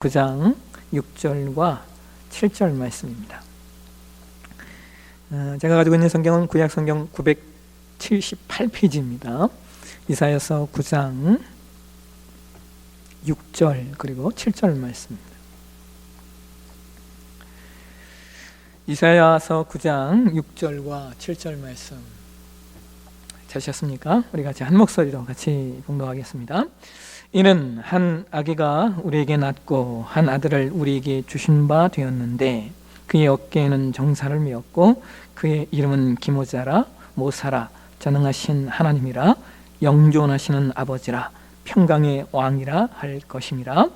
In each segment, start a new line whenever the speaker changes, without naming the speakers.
9장 6절과 7절 말씀입니다. 제가 가지고 있는 성경은 구약성경 978페이지입니다. 이사야서 9장 6절 그리고 7절 말씀입니다. 이사야서 9장 6절과 7절 말씀 찾으셨습니까? 우리 같이 한 목소리로 같이 봉독하겠습니다. 이는 한 아기가 우리에게 낳고 한 아들을 우리에게 주신 바 되었는데 그의 어깨에는 정사를 메었고 그의 이름은 기모자라 모사라 전능하신 하나님이라 영존하시는 아버지라 평강의 왕이라 할 것임이라.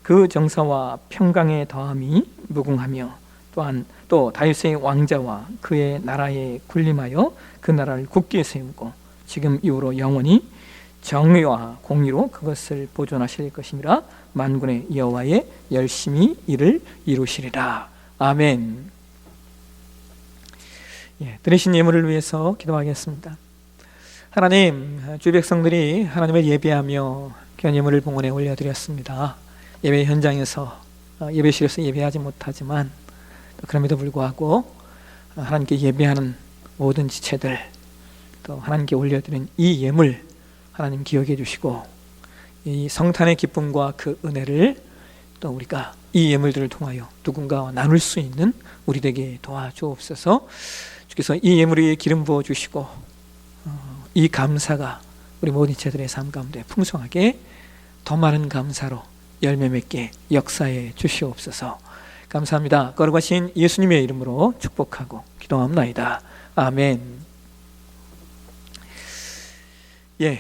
그 정사와 평강의 더함이 무궁하며 또한 또 다윗의 왕자와 그의 나라에 군림하여 그 나라를 굳게 세우고 지금 이후로 영원히 정의와 공의로 그것을 보존하실 것이니라. 만군의 여호와의 열심히 이를 이루시리라. 아멘. 드리신 예물을 위해서 기도하겠습니다. 하나님, 주의 백성들이 하나님을 예배하며 귀한 예물을 봉헌에 올려드렸습니다. 예배 현장에서 예배실에서 예배하지 못하지만 그럼에도 불구하고 하나님께 예배하는 모든 지체들 또 하나님께 올려드린 이 예물 하나님 기억해 주시고 이 성탄의 기쁨과 그 은혜를 또 우리가 이 예물들을 통하여 누군가와 나눌 수 있는 우리 되게 도와주옵소서. 주께서 이 예물에 기름 부어 주시고 이 감사가 우리 모든 지체들의 삶 가운데 풍성하게 더 많은 감사로 열매 맺게 역사해 주시옵소서. 감사합니다. 거룩하신 예수님의 이름으로 축복하고 기도합나이다. 아멘.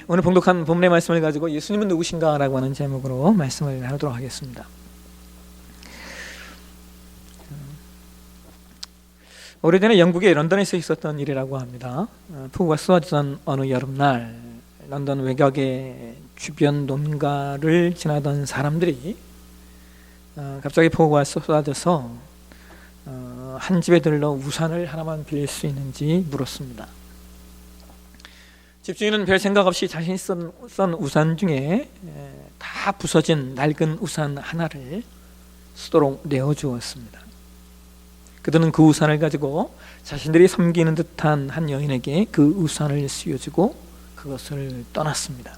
오늘 봉독한 본문의 말씀을 가지고 예수님은 누구신가? 라고 하는 제목으로 말씀을 나누도록 하겠습니다. 오래전에 영국의 런던에서 있었던 일이라고 합니다. 폭우가 쏟아지던 어느 여름날 런던 외곽의 주변 논가를 지나던 사람들이 갑자기 폭우가 쏟아져서 한 집에 들러 우산을 하나만 빌릴 수 있는지 물었습니다. 집주인은 별 생각 없이 자신이 쓴 우산 중에 다 부서진 낡은 우산 하나를 쓰도록 내어주었습니다. 그들은 그 우산을 가지고 자신들이 섬기는 듯한 한 여인에게 그 우산을 씌워주고 그것을 떠났습니다.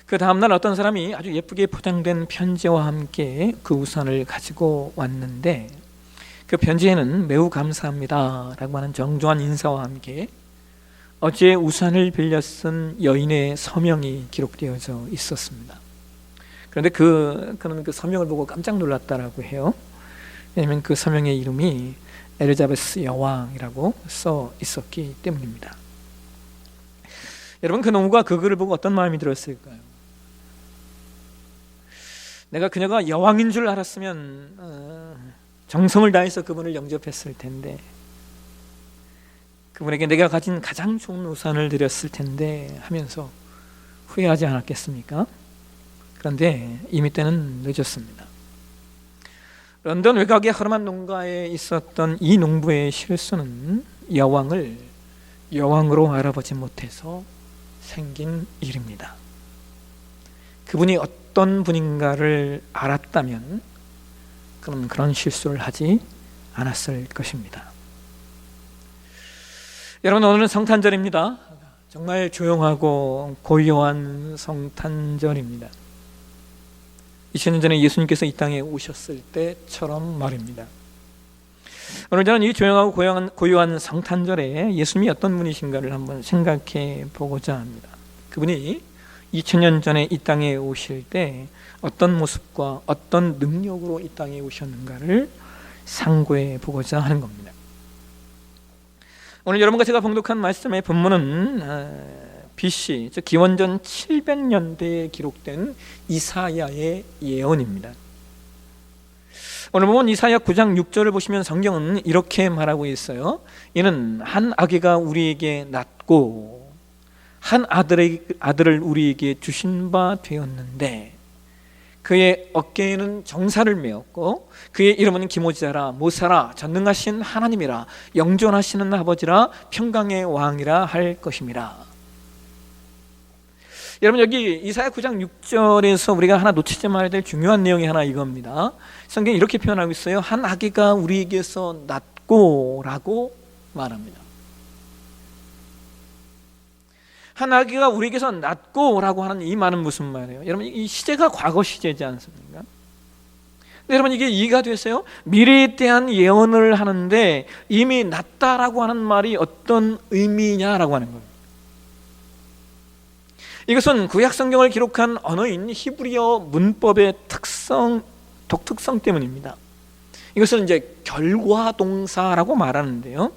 그 다음날 어떤 사람이 아주 예쁘게 포장된 편지와 함께 그 우산을 가지고 왔는데 그 편지에는 매우 감사합니다 라고 하는 정중한 인사와 함께 어제 우산을 빌려 쓴 여인의 서명이 기록되어져 있었습니다. 그런데 그는 그 서명을 보고 깜짝 놀랐다라고 해요. 왜냐하면 그 서명의 이름이 엘리자베스 여왕이라고 써 있었기 때문입니다. 여러분, 그 농부가 그 글을 보고 어떤 마음이 들었을까요? 내가 그녀가 여왕인 줄 알았으면 정성을 다해서 그분을 영접했을 텐데, 그분에게 내가 가진 가장 좋은 우산을 드렸을 텐데 하면서 후회하지 않았겠습니까? 그런데 이미 때는 늦었습니다. 런던 외곽의 허름한 농가에 있었던 이 농부의 실수는 여왕을 여왕으로 알아보지 못해서 생긴 일입니다. 그분이 어떤 분인가를 알았다면 그럼 그런 실수를 하지 않았을 것입니다. 여러분, 오늘은 성탄절입니다. 정말 조용하고 고요한 성탄절입니다. 2000년 전에 예수님께서 이 땅에 오셨을 때처럼 말입니다. 오늘 저는 이 조용하고 고요한 성탄절에 예수님이 어떤 분이신가를 한번 생각해 보고자 합니다. 그분이 2000년 전에 이 땅에 오실 때 어떤 모습과 어떤 능력으로 이 땅에 오셨는가를 상고해 보고자 하는 겁니다. 오늘 여러분과 제가 봉독한 말씀의 본문은 BC, 즉 기원전 700년대에 기록된 이사야의 예언입니다. 오늘 보면 이사야 9장 6절을 보시면 성경은 이렇게 말하고 있어요. 이는 한 아기가 우리에게 낳고 한 아들을 우리에게 주신 바 되었는데 그의 어깨에는 정사를 메었고 그의 이름은 기모자라 모사라 전능하신 하나님이라 영존하시는 아버지라 평강의 왕이라 할 것임이라. 여러분, 여기 이사야 9장 6절에서 우리가 하나 놓치지 말아야 될 중요한 내용이 하나 이겁니다. 성경이 이렇게 표현하고 있어요. 한 아기가 우리에게서 낳고 라고 말합니다. 한 아기가 우리에게서 낳고 라고 하는 이 말은 무슨 말이에요? 여러분, 이 시제가 과거 시제지 않습니까? 근데 여러분, 이게 이해가 되세요? 미래에 대한 예언을 하는데 이미 낳다라고 하는 말이 어떤 의미냐라고 하는 거예요. 이것은 구약 성경을 기록한 언어인 히브리어 문법의 독특성 때문입니다. 이것을 이제 결과동사라고 말하는데요.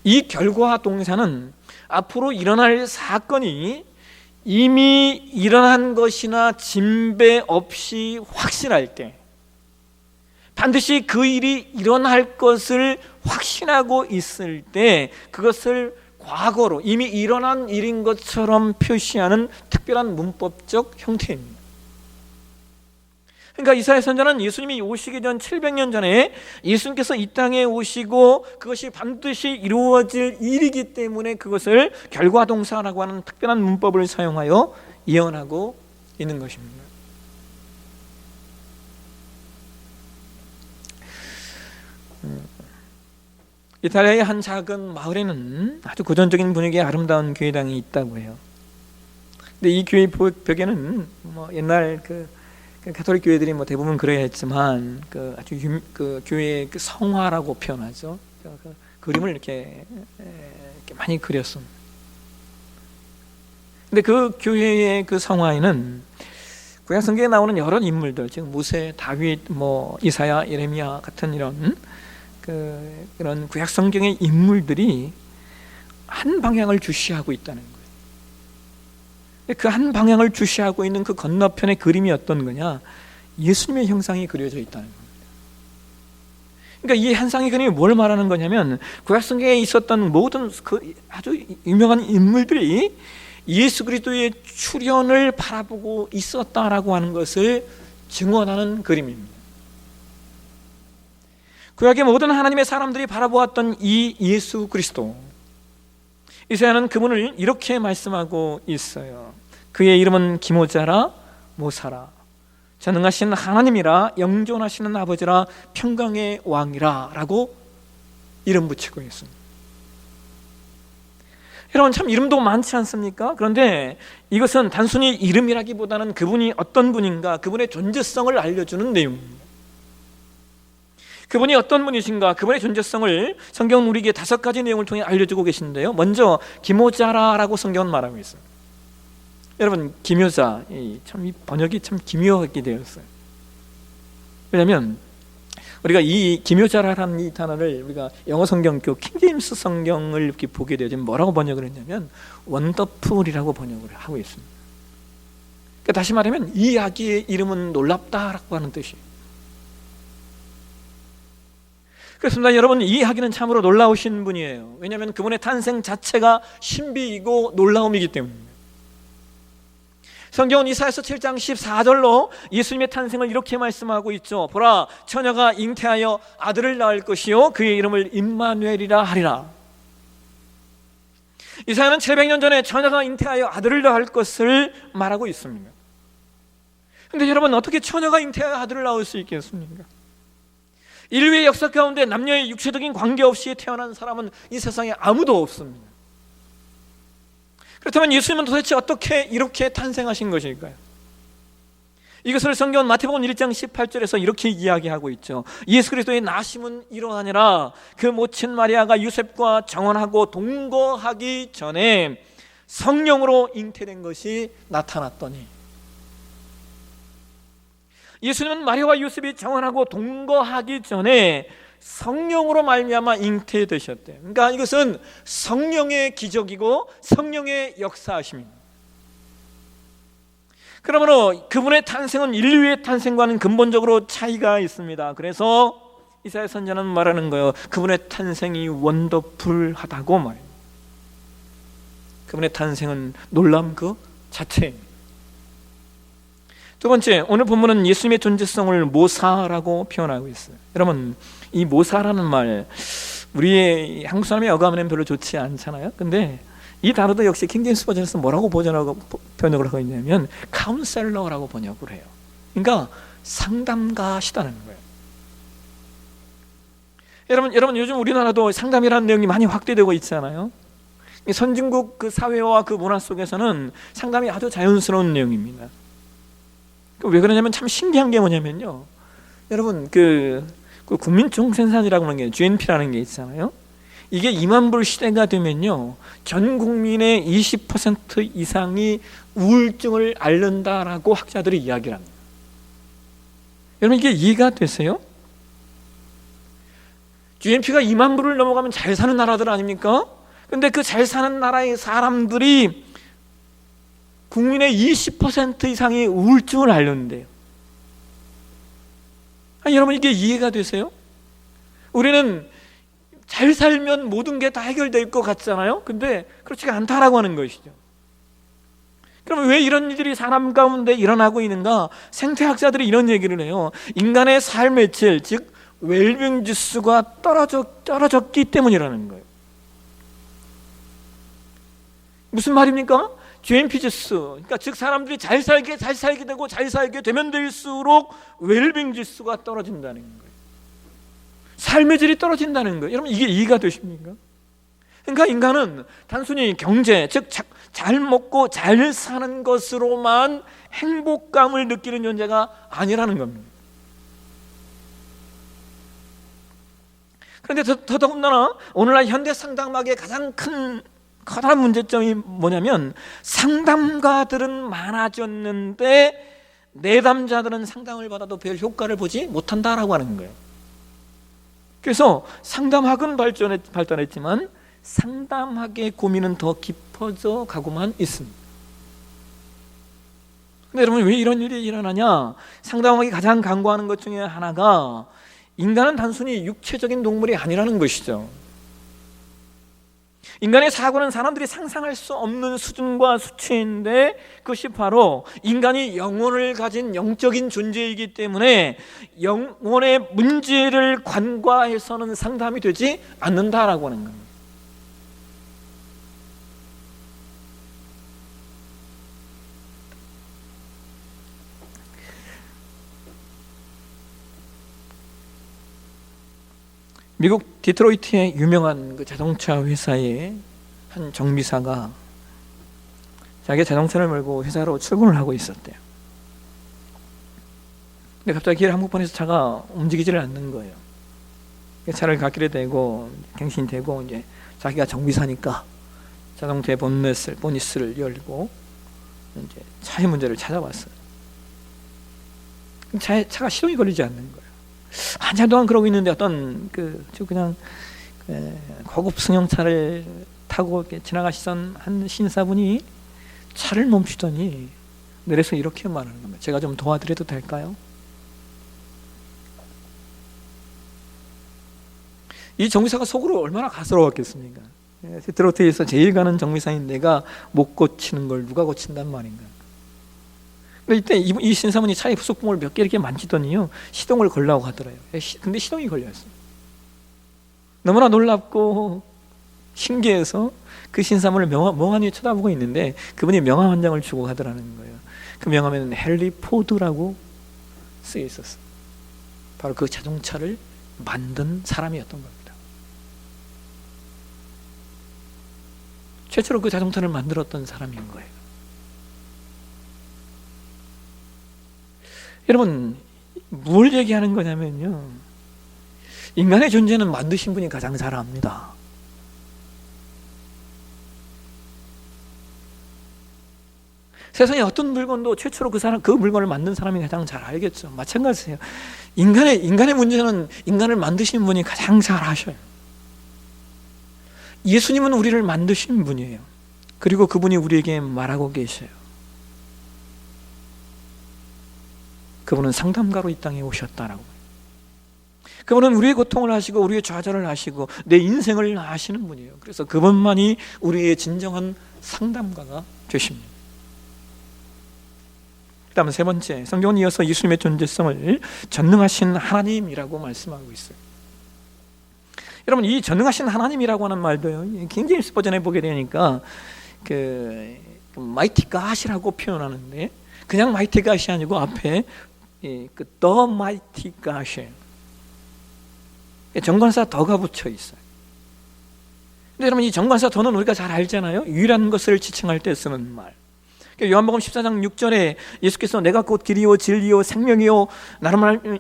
이 결과동사는 앞으로 일어날 사건이 이미 일어난 것이나 진배 없이 확신할 때, 반드시 그 일이 일어날 것을 확신하고 있을 때 그것을 과거로 이미 일어난 일인 것처럼 표시하는 특별한 문법적 형태입니다. 그러니까 이사야 선지자는 예수님이 오시기 전 700년 전에 예수님께서 이 땅에 오시고 그것이 반드시 이루어질 일이기 때문에 그것을 결과동사라고 하는 특별한 문법을 사용하여 예언하고 있는 것입니다. 이탈리아의 한 작은 마을에는 아주 고전적인 분위기의 아름다운 교회당이 있다고 해요. 근데 이 교회 벽에는 옛날 그 가톨릭 교회들이 대부분 그래야 했지만 아주 교회의 성화라고 표현하죠. 그 그림을 이렇게 많이 그렸습니다. 근데 그 교회의 그 성화에는 구약 성경에 나오는 여러 인물들, 즉 모세, 다윗, 이사야, 예레미야 같은 그런 구약 성경의 인물들이 한 방향을 주시하고 있다는 거예요. 그 한 방향을 주시하고 있는 그 건너편의 그림이 어떤 거냐? 예수님의 형상이 그려져 있다는 겁니다. 그러니까 이 한상의 그림이 뭘 말하는 거냐면 구약 성경에 있었던 모든 그 아주 유명한 인물들이 예수 그리스도의 출현을 바라보고 있었다라고 하는 것을 증언하는 그림입니다. 구약의 모든 하나님의 사람들이 바라보았던 이 예수 그리스도, 이사야는 그분을 이렇게 말씀하고 있어요. 그의 이름은 기모자라 모사라, 전능하신 하나님이라, 영존하시는 아버지라, 평강의 왕이라 라고 이름 붙이고 있습니다. 여러분, 참 이름도 많지 않습니까? 그런데 이것은 단순히 이름이라기보다는 그분이 어떤 분인가, 그분의 존재성을 알려주는 내용입니다. 그분이 어떤 분이신가, 그분의 존재성을 성경은 우리에게 5가지 내용을 통해 알려주고 계신데요. 먼저 기모자라라고 성경은 말하고 있어요. 여러분, 기묘자, 참 이 번역이 참 기묘하게 되었어요. 왜냐하면 우리가 이 기묘자라는 이 단어를 우리가 영어 성경 킹제임스 성경을 이렇게 보게 되죠. 뭐라고 번역을 했냐면 원더풀이라고 번역을 하고 있습니다. 그러니까 다시 말하면 이 아기의 이름은 놀랍다라고 하는 뜻이에요. 그렇습니다. 여러분, 이 아기는 참으로 놀라우신 분이에요. 왜냐하면 그분의 탄생 자체가 신비이고 놀라움이기 때문입니다. 성경은 이사야서 7장 14절로 예수님의 탄생을 이렇게 말씀하고 있죠. 보라, 처녀가 잉태하여 아들을 낳을 것이요 그의 이름을 임마누엘이라 하리라. 이사야는 700년 전에 처녀가 잉태하여 아들을 낳을 것을 말하고 있습니다. 그런데 여러분, 어떻게 처녀가 잉태하여 아들을 낳을 수 있겠습니까? 인류의 역사 가운데 남녀의 육체적인 관계없이 태어난 사람은 이 세상에 아무도 없습니다. 그렇다면 예수님은 도대체 어떻게 이렇게 탄생하신 것일까요? 이것을 성경은 마태복음 1장 18절에서 이렇게 이야기하고 있죠. 예수 그리스도의 나심은 이러하니라, 그 모친 마리아가 요셉과 정혼하고 동거하기 전에 성령으로 잉태된 것이 나타났더니. 예수님은 마리아와 요셉이 정혼하고 동거하기 전에 성령으로 말미암아 잉태되셨대요. 그러니까 이것은 성령의 기적이고 성령의 역사하심입니다. 그러므로 그분의 탄생은 인류의 탄생과는 근본적으로 차이가 있습니다. 그래서 이사야 선지자는 말하는 거예요. 그분의 탄생이 원더풀하다고 말해요. 그분의 탄생은 놀람 그 자체입니다. 두 번째, 오늘 본문은 예수님의 존재성을 모사라고 표현하고 있어요. 여러분, 이 모사라는 말, 우리의 한국 사람의 어감에는 별로 좋지 않잖아요. 근데 이 단어도 역시 킹제임스 버전에서 뭐라고 번역을 하고 있냐면 카운셀러라고 번역을 해요. 그러니까 상담가시다는 거예요. 여러분 요즘 우리나라도 상담이라는 내용이 많이 확대되고 있잖아요. 선진국 그 사회와 그 문화 속에서는 상담이 아주 자연스러운 내용입니다. 왜 그러냐면 참 신기한 게 뭐냐면요, 여러분 그 국민총생산이라고 하는 게 GNP라는 게 있잖아요. 이게 2만 불 시대가 되면요, 전 국민의 20% 이상이 우울증을 앓는다라고 학자들이 이야기를 합니다. 여러분 이게 이해가 되세요? GNP가 2만 불을 넘어가면 잘 사는 나라들 아닙니까? 근데 그 잘 사는 나라의 사람들이 국민의 20% 이상이 우울증을 앓는데요. 아니, 여러분 이게 이해가 되세요? 우리는 잘 살면 모든 게 다 해결될 것 같잖아요. 근데 그렇지가 않다라고 하는 것이죠. 그럼 왜 이런 일들이 사람 가운데 일어나고 있는가? 생태학자들이 이런 얘기를 해요. 인간의 삶의 질, 즉 웰빙 지수가 떨어졌기 때문이라는 거예요. 무슨 말입니까? GNP 지수, 그러니까 즉 사람들이 잘 살게 되고 잘 살게 되면 될수록 웰빙 지수가 떨어진다는 거예요. 삶의 질이 떨어진다는 거예요. 여러분 이게 이해가 되십니까? 그러니까 인간은 단순히 경제, 즉 잘 먹고 잘 사는 것으로만 행복감을 느끼는 존재가 아니라는 겁니다. 그런데 더더군다나 오늘날 현대 상담학의 가장 커다란 문제점이 뭐냐면 상담가들은 많아졌는데 내담자들은 상담을 받아도 별 효과를 보지 못한다라고 하는 거예요. 그래서 상담학은 발전했지만 상담학의 고민은 더 깊어져 가고만 있습니다. 근데 여러분 왜 이런 일이 일어나냐? 상담학이 가장 강구하는 것 중에 하나가 인간은 단순히 육체적인 동물이 아니라는 것이죠. 인간의 사고는 사람들이 상상할 수 없는 수준과 수치인데 그것이 바로 인간이 영혼을 가진 영적인 존재이기 때문에 영혼의 문제를 간과해서는 상담이 되지 않는다라고 하는 겁니다. 미국 디트로이트의 유명한 그 자동차 회사의 한 정비사가 자기 자동차를 몰고 회사로 출근을 하고 있었대요. 근데 갑자기 길 한복판에서 차가 움직이지를 않는 거예요. 차를 갓길에 대고 갱신이 되고 이제 자기가 정비사니까 자동차의 보니스를 열고 이제 차의 문제를 찾아봤어요. 차가 시동이 걸리지 않는 거예요. 한참 동안 그러고 있는데 어떤 그냥 고급 승용차를 타고 지나가시던 한 신사분이 차를 멈추더니 내려서 이렇게 말하는 겁니다. 제가 좀 도와드려도 될까요? 이 정비사가 속으로 얼마나 가스러웠겠습니까? 디트로이트에서 제일 가는 정비사인 내가 못 고치는 걸 누가 고친단 말인가? 이때 이 신사분이 차의 부속품을 몇 개 이렇게 만지더니요 시동을 걸라고 하더래요. 근데 시동이 걸렸어요. 너무나 놀랍고 신기해서 그 신사분을 멍하니 쳐다보고 있는데 그분이 명함 한 장을 주고 가더라는 거예요. 그 명함에는 헨리 포드라고 쓰여 있었어요. 바로 그 자동차를 만든 사람이었던 겁니다. 최초로 그 자동차를 만들었던 사람인 거예요. 여러분 뭘 얘기하는 거냐면요, 인간의 존재는 만드신 분이 가장 잘 압니다. 세상에 어떤 물건도 최초로 그 물건을 만든 사람이 가장 잘 알겠죠. 마찬가지예요. 인간의 문제는 인간을 만드신 분이 가장 잘 아셔요. 예수님은 우리를 만드신 분이에요. 그리고 그분이 우리에게 말하고 계셔요. 그분은 상담가로 이 땅에 오셨다라고. 그분은 우리의 고통을 아시고 우리의 좌절을 아시고 내 인생을 아시는 분이에요. 그래서 그분만이 우리의 진정한 상담가가 되십니다. 그 다음 세 번째, 성경은 이어서 예수님의 존재성을 전능하신 하나님이라고 말씀하고 있어요. 여러분, 이 전능하신 하나님이라고 하는 말도요, 킹제임스 버전에 보게 되니까 그 마이티 갓이라고 표현하는데, 그냥 마이티 갓이 아니고 앞에 그 더 마이티 갓이에요. 정관사 더가 붙여 있어요. 근데 여러분, 이 정관사 더는 우리가 잘 알잖아요. 유일한 것을 지칭할 때 쓰는 말. 요한복음 14장 6절에 예수께서 내가 곧 길이요 진리요 생명이요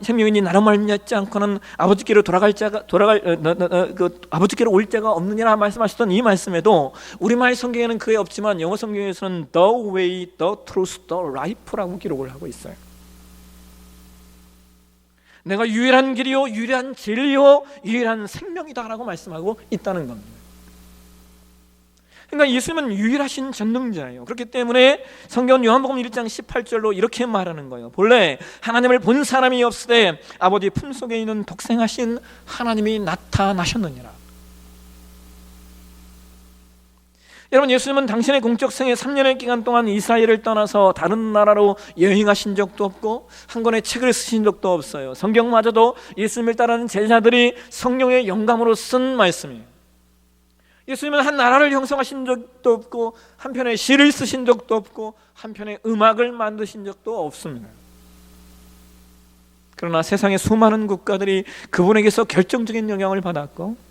생명이니 나로 말미암지 않고는 아버지께로 아버지께로 올 자가 없느니라 말씀하셨던 이 말씀에도 우리말 성경에는 그게 없지만 영어 성경에서는 the way, the truth, the life라고 기록을 하고 있어요. 내가 유일한 길이요 유일한 진리요 유일한 생명이다라고 말씀하고 있다는 겁니다. 그러니까 예수님은 유일하신 전능자예요. 그렇기 때문에 성경 요한복음 1장 18절로 이렇게 말하는 거예요. 본래 하나님을 본 사람이 없으되 아버지 품속에 있는 독생하신 하나님이 나타나셨느니라. 여러분, 예수님은 당신의 공적 생애 3년의 기간 동안 이스라엘을 떠나서 다른 나라로 여행하신 적도 없고 한 권의 책을 쓰신 적도 없어요. 성경마저도 예수님을 따르는 제자들이 성령의 영감으로 쓴 말씀이에요. 예수님은 한 나라를 형성하신 적도 없고 한 편의 시를 쓰신 적도 없고 한 편의 음악을 만드신 적도 없습니다. 그러나 세상의 수많은 국가들이 그분에게서 결정적인 영향을 받았고,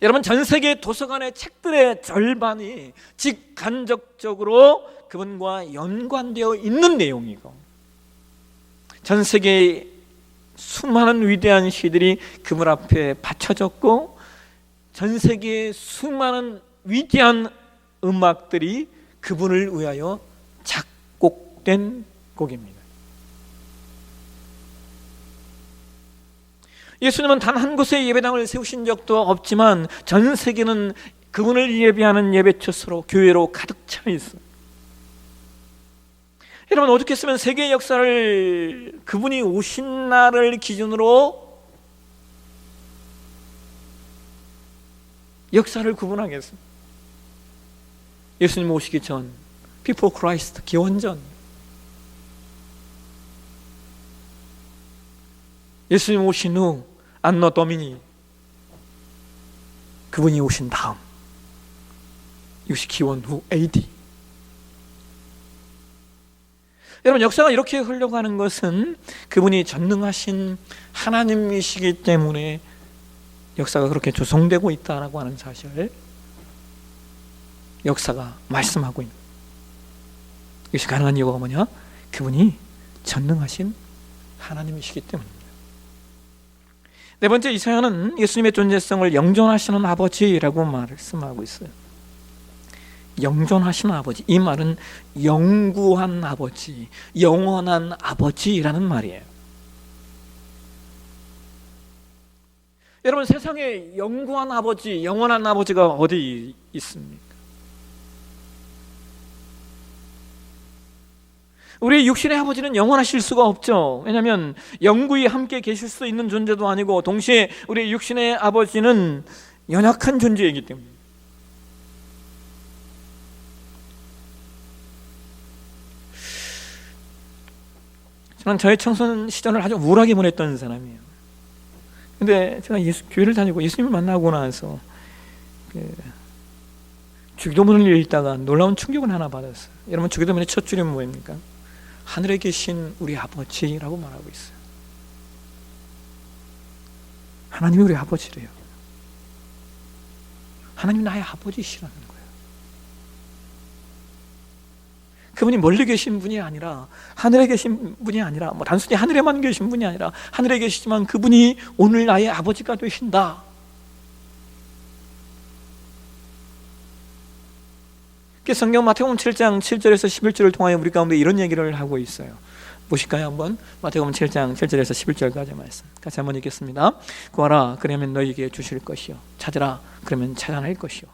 여러분, 전 세계 도서관의 책들의 절반이 직간접적으로 그분과 연관되어 있는 내용이고, 전 세계의 수많은 위대한 시들이 그분 앞에 바쳐졌고, 전 세계의 수많은 위대한 음악들이 그분을 위하여 작곡된 곡입니다. 예수님은 단 한 곳에 예배당을 세우신 적도 없지만 전 세계는 그분을 예배하는 예배처소로, 교회로 가득 차 있어요. 여러분, 어떻게 쓰면 세계의 역사를 그분이 오신 날을 기준으로 역사를 구분하겠습니다. 예수님 오시기 전, Before Christ, 기원전. 예수님 오신 후, 안노 도미니, 그분이 오신 다음, 이것이 기원 후 AD. 여러분, 역사가 이렇게 흘러가는 것은 그분이 전능하신 하나님이시기 때문에 역사가 그렇게 조성되고 있다라고 하는 사실을 역사가 말씀하고 있는, 이것이 가능한 이유가 뭐냐? 그분이 전능하신 하나님이시기 때문입니다. 네 번째, 이사야는 예수님의 존재성을 영존하시는 아버지라고 말씀하고 있어요. 영존하시는 아버지, 이 말은 영구한 아버지, 영원한 아버지라는 말이에요. 여러분, 세상에 영구한 아버지, 영원한 아버지가 어디 있습니까? 우리 육신의 아버지는 영원하실 수가 없죠. 왜냐하면 영구히 함께 계실 수 있는 존재도 아니고, 동시에 우리 육신의 아버지는 연약한 존재이기 때문에. 저는 저의 청소년 시절을 아주 우울하게 보냈던 사람이에요. 근데 제가 교회를 다니고 예수님을 만나고 나서 주기도문을 읽다가 놀라운 충격을 하나 받았어요. 여러분, 주기도문의 첫 줄이 뭐입니까? 하늘에 계신 우리 아버지라고 말하고 있어요. 하나님이 우리 아버지래요. 하나님이 나의 아버지시라는 거예요. 그분이 멀리 계신 분이 아니라, 하늘에 계신 분이 아니라, 단순히 하늘에만 계신 분이 아니라 하늘에 계시지만 그분이 오늘 나의 아버지가 되신다. 성경 마태복음 7장 7절에서 11절을 통하여 우리 가운데 이런 얘기를 하고 있어요. 보실까요? 한번 마태복음 7장 7절에서 11절까지 말씀 같이 한번 읽겠습니다. 구하라, 그러면 너희에게 주실 것이요, 찾으라, 그러면 찾아낼 것이요,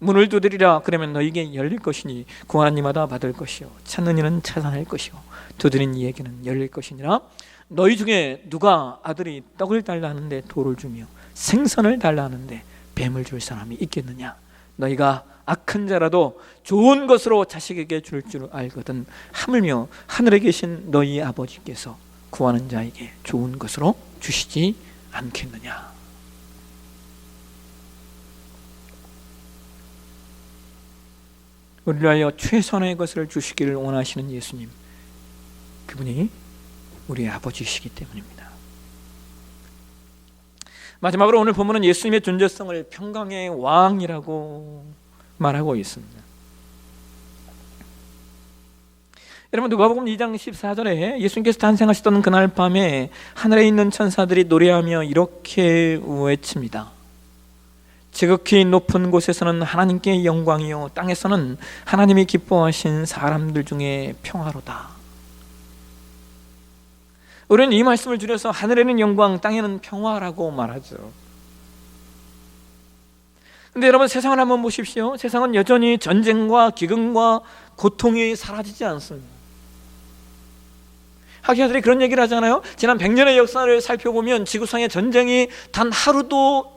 문을 두드리라, 그러면 너희에게 열릴 것이니 구하는 이마다 받을 것이요, 찾는 이는 찾아낼 것이요, 두드린 이에게는 열릴 것이니라. 너희 중에 누가 아들이 떡을 달라 하는데 돌을 주며 생선을 달라 하는데 뱀을 줄 사람이 있겠느냐? 너희가 악한 자라도 좋은 것으로 자식에게 줄 줄 알거든 하물며 하늘에 계신 너희 아버지께서 구하는 자에게 좋은 것으로 주시지 않겠느냐? 우리를 위하여 최선의 것을 주시기를 원하시는 예수님, 그분이 우리의 아버지이시기 때문입니다. 마지막으로 오늘 본문은 예수님의 존재성을 평강의 왕이라고 말하고 있습니다. 여러분, 누가복음 2장 14절에 예수님께서 탄생하시던 그날 밤에 하늘에 있는 천사들이 노래하며 이렇게 외칩니다. 지극히 높은 곳에서는 하나님께 영광이요, 땅에서는 하나님이 기뻐하신 사람들 중에 평화로다. 우리는 이 말씀을 줄여서 하늘에는 영광, 땅에는 평화라고 말하죠. 근데 여러분, 세상을 한번 보십시오. 세상은 여전히 전쟁과 기근과 고통이 사라지지 않습니다. 학자들이 그런 얘기를 하잖아요. 지난 100년의 역사를 살펴보면 지구상에 전쟁이 단 하루도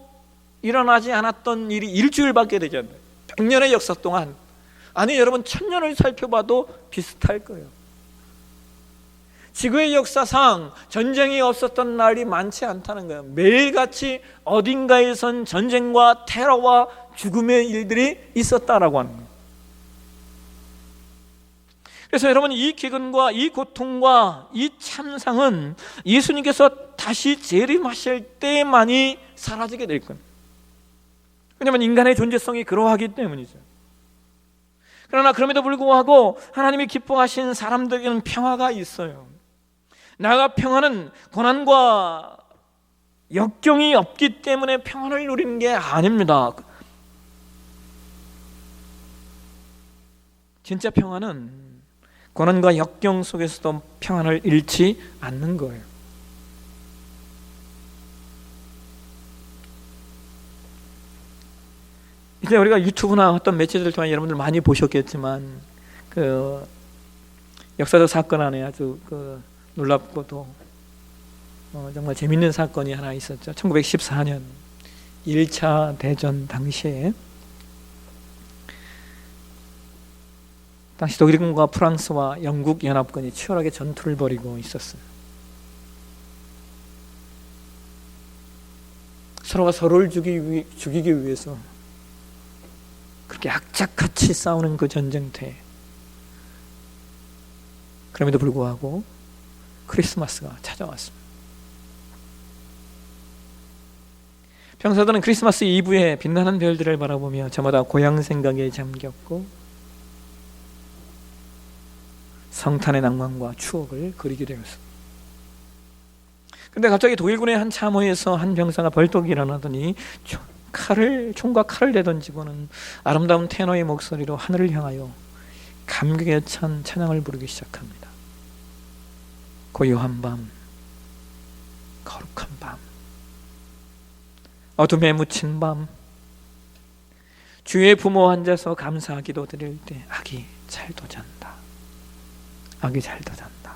일어나지 않았던 일이 일주일밖에 되지 않아요. 100년의 역사 동안. 아니 여러분, 1000년을 살펴봐도 비슷할 거예요. 지구의 역사상 전쟁이 없었던 날이 많지 않다는 거예요. 매일같이 어딘가에선 전쟁과 테러와 죽음의 일들이 있었다라고 하는 거예요. 그래서 여러분, 이 기근과 이 고통과 이 참상은 예수님께서 다시 재림하실 때만이 사라지게 될 겁니다. 왜냐하면 인간의 존재성이 그러하기 때문이죠. 그러나 그럼에도 불구하고 하나님이 기뻐하신 사람들에게는 평화가 있어요. 나아가 평화는 고난과 역경이 없기 때문에 평안을 누리는 게 아닙니다. 진짜 평화는 고난과 역경 속에서도 평안을 잃지 않는 거예요. 이제 우리가 유튜브나 어떤 매체들을 통해 여러분들 많이 보셨겠지만 그 역사적 사건 안에 아주 놀랍고도 정말 재밌는 사건이 하나 있었죠. 1914년 1차 대전 당시에 당시 독일군과 프랑스와 영국 연합군이 치열하게 전투를 벌이고 있었어요. 서로가 서로를 죽이기 위해서 그렇게 악착같이 싸우는 그 전쟁터에 그럼에도 불구하고 크리스마스가 찾아왔습니다. 병사들은 크리스마스 이브에 빛나는 별들을 바라보며 저마다 고향 생각에 잠겼고 성탄의 낭만과 추억을 그리게 되었습니다. 그런데 갑자기 독일군의 한 참호에서 한 병사가 벌떡 일어나더니 총과 칼을 내던지고는 아름다운 테너의 목소리로 하늘을 향하여 감격에 찬 찬양을 부르기 시작합니다. 고요한 밤, 거룩한 밤, 어둠에 묻힌 밤, 주의 부모 앉아서 감사 기도 드릴 때 아기 잘도 잔다. 아기 잘도 잔다.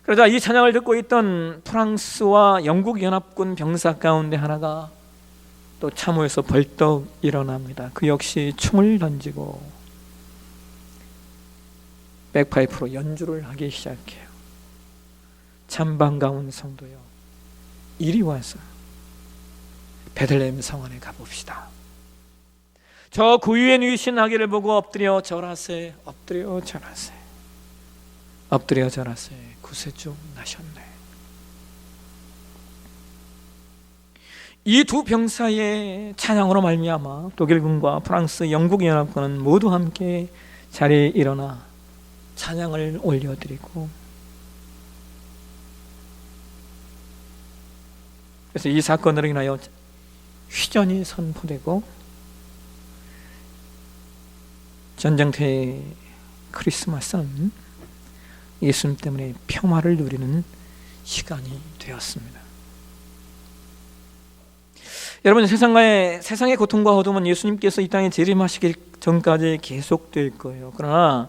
그러자 이 찬양을 듣고 있던 프랑스와 영국 연합군 병사 가운데 하나가 또 참호에서 벌떡 일어납니다. 그 역시 총을 던지고 백파이프로 연주를 하기 시작해요. 참 반가운 성도여, 이리 와서 베들레헴 성안에 가봅시다. 저 구유에 누이신 아기를 보고 엎드려 절하세, 엎드려 절하세, 엎드려 절하세, 구세주 나셨네. 이 두 병사의 찬양으로 말미암아 독일군과 프랑스, 영국 연합군은 모두 함께 자리에 일어나 찬양을 올려드리고, 그래서 이 사건으로 인하여 휴전이 선포되고 전쟁터의 크리스마스는 예수님 때문에 평화를 누리는 시간이 되었습니다. 여러분, 세상의 고통과 어둠은 예수님께서 이 땅에 재림하시기 전까지 계속될 거예요. 그러나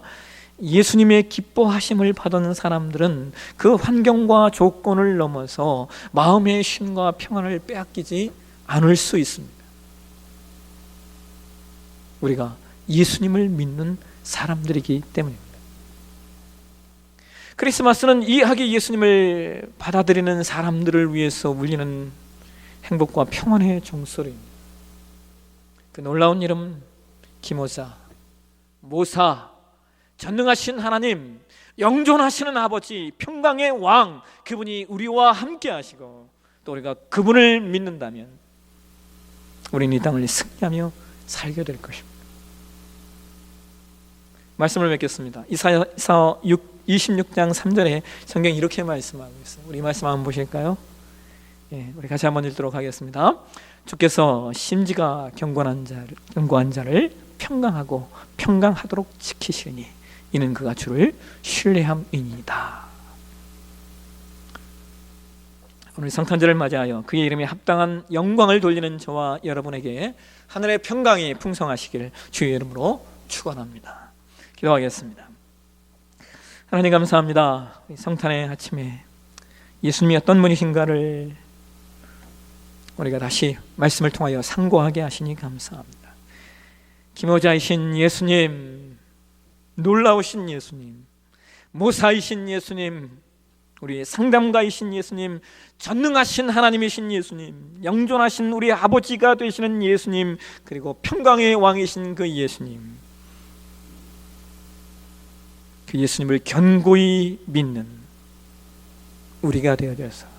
예수님의 기뻐하심을 받은 사람들은 그 환경과 조건을 넘어서 마음의 쉼과 평안을 빼앗기지 않을 수 있습니다. 우리가 예수님을 믿는 사람들이기 때문입니다. 크리스마스는 이 아기 예수님을 받아들이는 사람들을 위해서 울리는 행복과 평안의 종소리입니다. 그 놀라운 이름 기모자, 모사, 전능하신 하나님, 영존하시는 아버지, 평강의 왕, 그분이 우리와 함께 하시고 또 우리가 그분을 믿는다면 우리는 이 땅을 승리하며 살게 될 것입니다. 말씀을 맺겠습니다. 이사야 26장 3절에 성경이 이렇게 말씀하고 있어요. 우리 말씀 한번 보실까요? 우리 같이 한번 읽도록 하겠습니다. 주께서 심지가 견고한 자를 평강하고 평강하도록 지키시니 이는 그가 주를 신뢰함이니이다. 오늘 성탄절을 맞이하여 그의 이름에 합당한 영광을 돌리는 저와 여러분에게 하늘의 평강이 풍성하시길 주의 이름으로 축원합니다. 기도하겠습니다. 하나님 감사합니다. 성탄의 아침에 예수님이 어떤 분이신가를 우리가 다시 말씀을 통하여 상고하게 하시니 감사합니다. 기모자이신 예수님, 놀라우신 예수님, 모사이신 예수님, 우리의 상담가이신 예수님, 전능하신 하나님이신 예수님, 영존하신 우리 아버지가 되시는 예수님, 그리고 평강의 왕이신 그 예수님, 그 예수님을 견고히 믿는 우리가 되어져서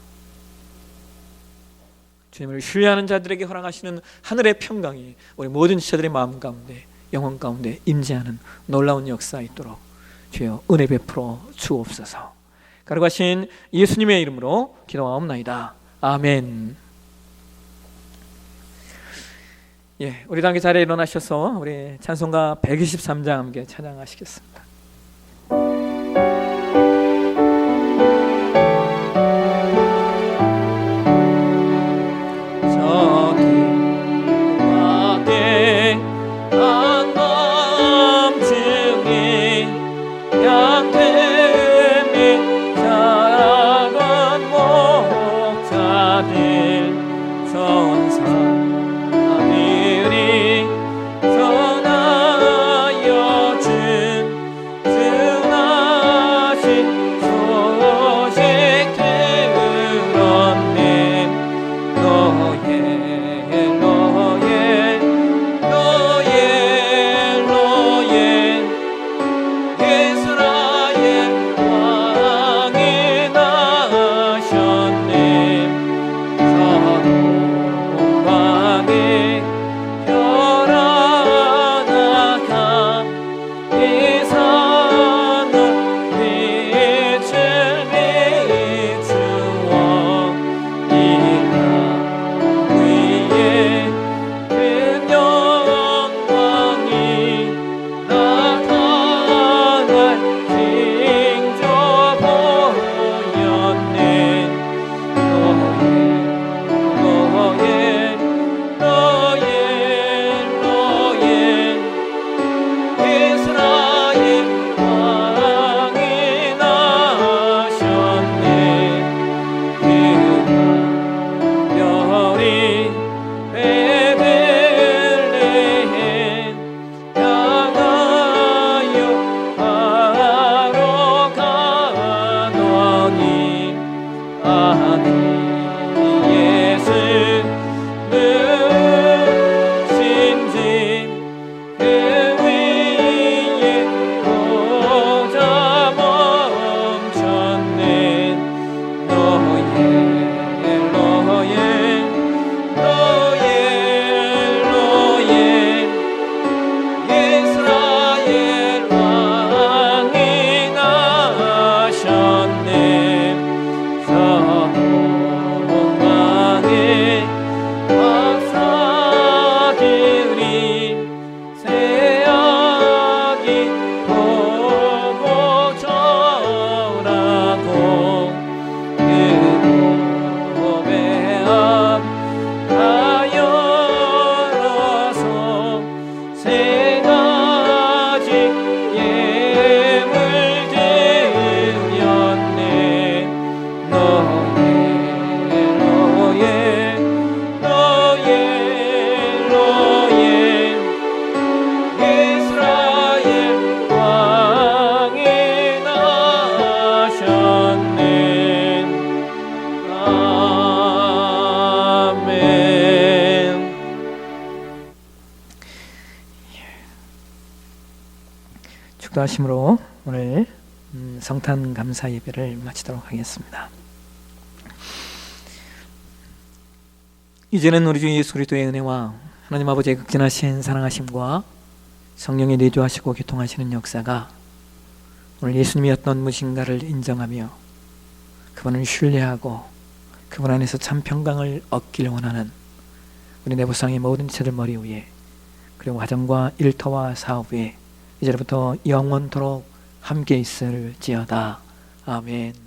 주님을 신뢰하는 자들에게 허락하시는 하늘의 평강이 우리 모든 지체들의 마음 가운데, 영혼 가운데 임재하는 놀라운 역사 있도록 주여 은혜 베풀어 주옵소서. 거룩하신 예수님의 이름으로 기도하옵나이다. 아멘. 우리 다 함께 자리에 일어나셔서 우리 찬송가 123장 함께 찬양하시겠습니다. 기도하심으로 오늘 성탄 감사 예배를 마치도록 하겠습니다. 이제는 우리 주 예수 그리스도의 은혜와 하나님 아버지의 극진하신 사랑하심과 성령의 내주하시고 교통하시는 역사가 오늘 예수님이 어떤 분이신가를 인정하며 그분을 신뢰하고 그분 안에서 참 평강을 얻기를 원하는 우리 내부상의 모든 이체들 머리 위에, 그리고 가정과 일터와 사업 위에 이제부터 영원토록 함께 있을지어다. 아멘.